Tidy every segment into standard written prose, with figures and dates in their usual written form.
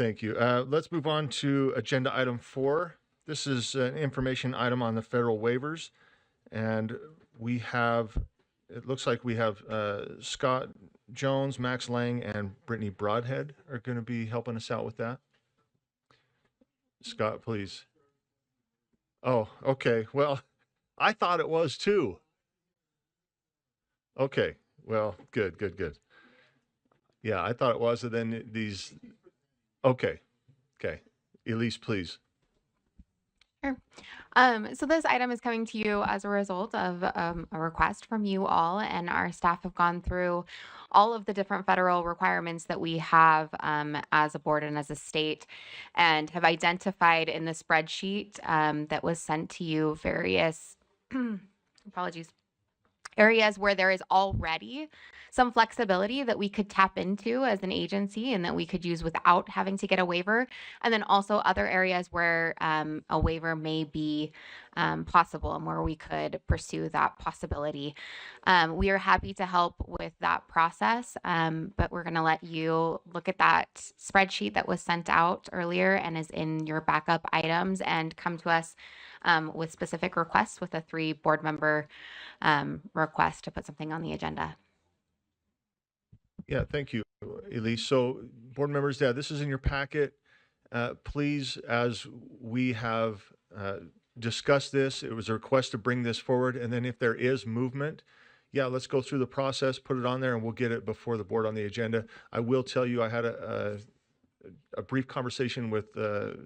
Thank you. Let's move on to agenda item 4. This is an information item on the federal waivers. And we have, it looks like we have Scott Jones, Max Lang, and Brittany Broadhead are going to be helping us out with that. Scott, please. Oh, okay. Well, I thought it was too. Okay. Well, good. Yeah, I thought it was. And then these, okay. Elise, please. Sure. So this item is coming to you as a result of a request from you all, and our staff have gone through all of the different federal requirements that we have as a board and as a state, and have identified in the spreadsheet that was sent to you various apologies, areas where there is already some flexibility that we could tap into as an agency and that we could use without having to get a waiver. And then also other areas where a waiver may be possible and where we could pursue that possibility. We are happy to help with that process, but we're going to let you look at that spreadsheet that was sent out earlier and is in your backup items and come to us with specific requests with a 3 board member request to put something on the agenda. Yeah, thank you, Elise. So, board members, yeah, this is in your packet. Please, as we have discussed this, it was a request to bring this forward. And then if there is movement, yeah, let's go through the process, put it on there, and we'll get it before the board on the agenda. I will tell you, I had a brief conversation with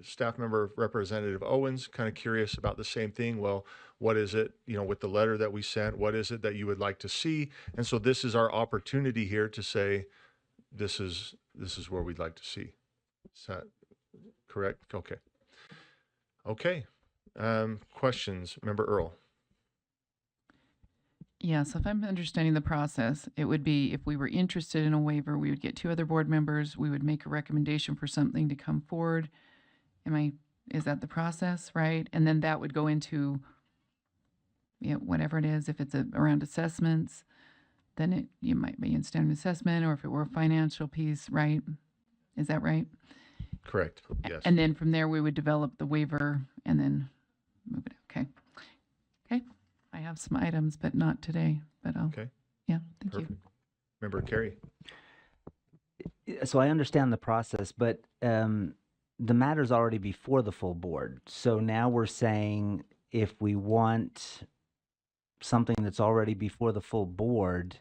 staff member Representative Owens, kind of curious about the same thing. Well, what is it, with the letter that we sent, what is it that you would like to see? And so this is our opportunity here to say, this is where we'd like to see. Is that correct? Okay. Questions, Member Earl? Yeah, so if I'm understanding the process, it would be if we were interested in a waiver, we would get 2 other board members, we would make a recommendation for something to come forward. Is that the process, right? And then that would go into, whatever it is. If it's around assessments, then you might be in standard assessment, or if it were a financial piece, right? Is that right? Correct, yes. And then from there, we would develop the waiver and then move it. Okay. I have some items, but not today. But okay. Yeah, thank Perfect. you. Member Carey. So I understand the process, but the matter's already before the full board. So now we're saying if we want something that's already before the full board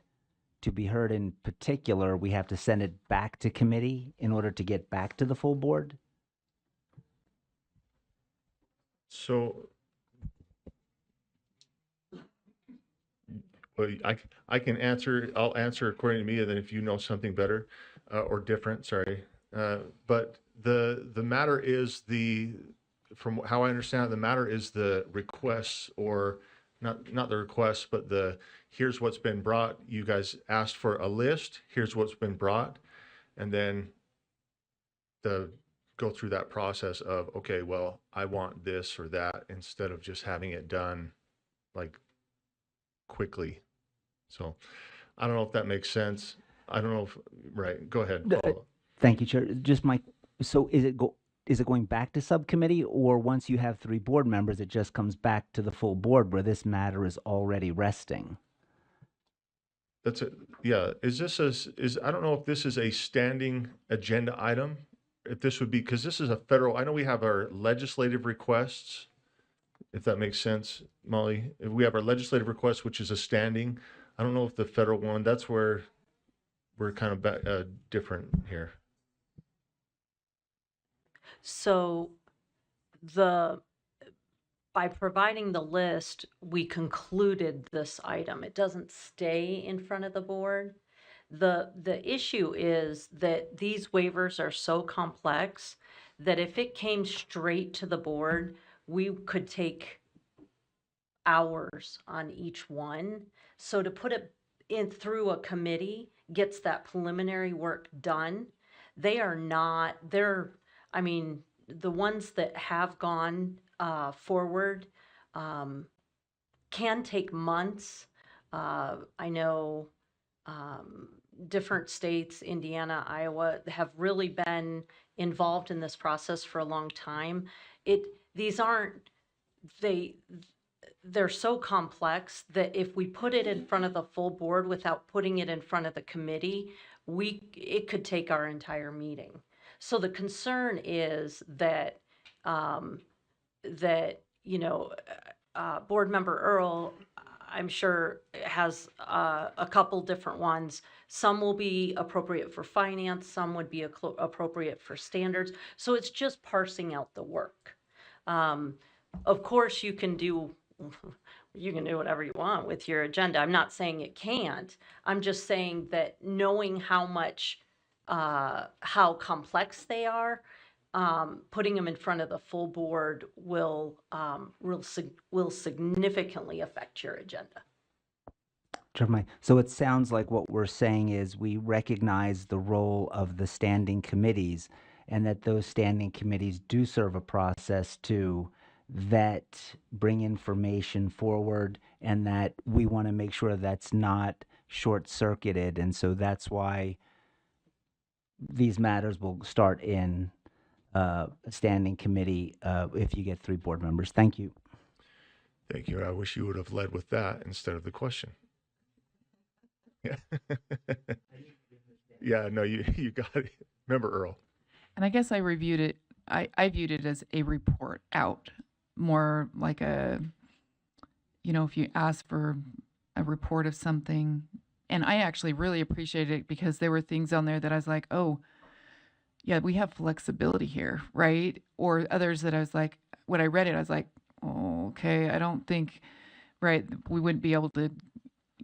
to be heard in particular, we have to send it back to committee in order to get back to the full board? So, well, I can answer. I'll answer according to me, and then if you know something better or different, sorry. But the matter is from how I understand it, the matter is the requests, or not the requests, but here's what's been brought. You guys asked for a list. Here's what's been brought, and then go through that process of, okay, well, I want this or that, instead of just having it done like quickly. So I don't know if that makes sense. I don't know if, right, go ahead. Thank you, Chair. So is it going back to subcommittee, or once you have 3 board members, it just comes back to the full board where this matter is already resting? That's it. Yeah. I don't know if this is a standing agenda item, if this would be, because this is a federal, I know we have our legislative requests, if that makes sense, Molly. If we have our legislative request, which is a standing, I don't know if the federal one, that's where we're kind of different here. So by providing the list, we concluded this item. It doesn't stay in front of the board. The issue is that these waivers are so complex that if it came straight to the board, we could take hours on each one. So to put it in through a committee gets that preliminary work done. The ones that have gone forward can take months. I know different states, Indiana, Iowa, have really been involved in this process for a long time. These aren't, they're so complex that if we put it in front of the full board without putting it in front of the committee, it could take our entire meeting. So the concern is that, Board Member Earl, I'm sure, has a couple different ones. Some will be appropriate for finance, some would be appropriate for standards. So it's just parsing out the work. Of course, you can do whatever you want with your agenda. I'm not saying it can't. I'm just saying that knowing how complex they are, putting them in front of the full board will significantly affect your agenda. So it sounds like what we're saying is we recognize the role of the standing committees and that those standing committees do serve a process to vet, bring information forward, and that we want to make sure that's not short-circuited. And so that's why these matters will start in a standing committee if you get 3 board members. Thank you. Thank you. I wish you would have led with that instead of the question. Yeah. Yeah, no, you got it. Remember Earl. And I guess I reviewed it, I viewed it as a report out, more like a, if you ask for a report of something. And I actually really appreciated it because there were things on there that I was like, oh, yeah, we have flexibility here, right? Or others that I was like, when I read it, I was like, oh, okay, I don't think, right, we wouldn't be able to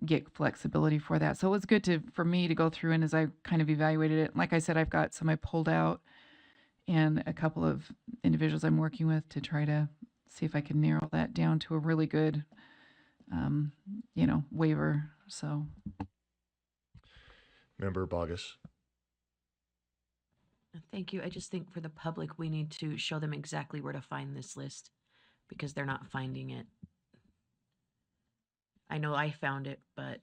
get flexibility for that. So it was good for me to go through, and as I kind of evaluated it, like I said, I've got some I pulled out and a couple of individuals I'm working with to try to see if I can narrow that down to a really good, waiver. So. Member Bogus. Thank you. I just think for the public, we need to show them exactly where to find this list because they're not finding it. I know I found it, but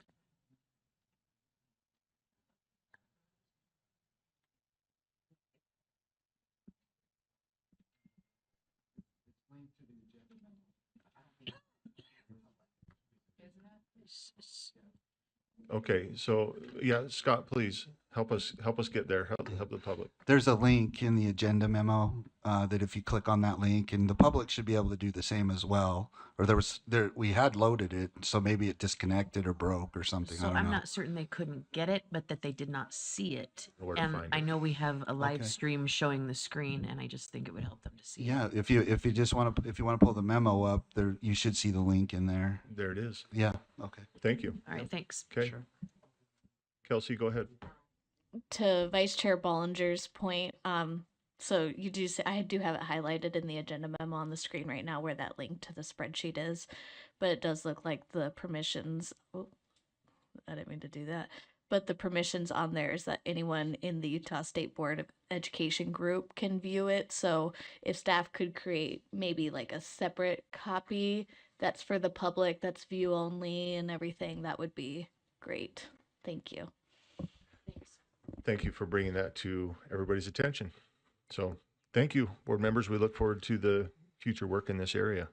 Okay, so yeah, Scott, please help us get there. Help the public. There's a link in the agenda memo that if you click on that link, and the public should be able to do the same as well. Or we had loaded it, so maybe it disconnected or broke or something. so I don't I'm know. not certain they couldn't get it, but that they did not see it. Where to And find I it. know we have a live Okay. stream showing the screen, and I just think it would help them to see it. Yeah, if you just want to pull the memo up, there you should see the link in there. There it is. Yeah. Okay. Thank you. All right, thanks. Okay. Kelsey, go ahead. To Vice Chair Bollinger's point, so you do say, I do have it highlighted in the agenda memo on the screen right now where that link to the spreadsheet is, but it does look like the permissions, I didn't mean to do that, but the permissions on there is that anyone in the Utah State Board of Education group can view it. So if staff could create maybe like a separate copy that's for the public, that's view only and everything, that would be great. Thank you. Thank you for bringing that to everybody's attention. So thank you, board members. We look forward to the future work in this area.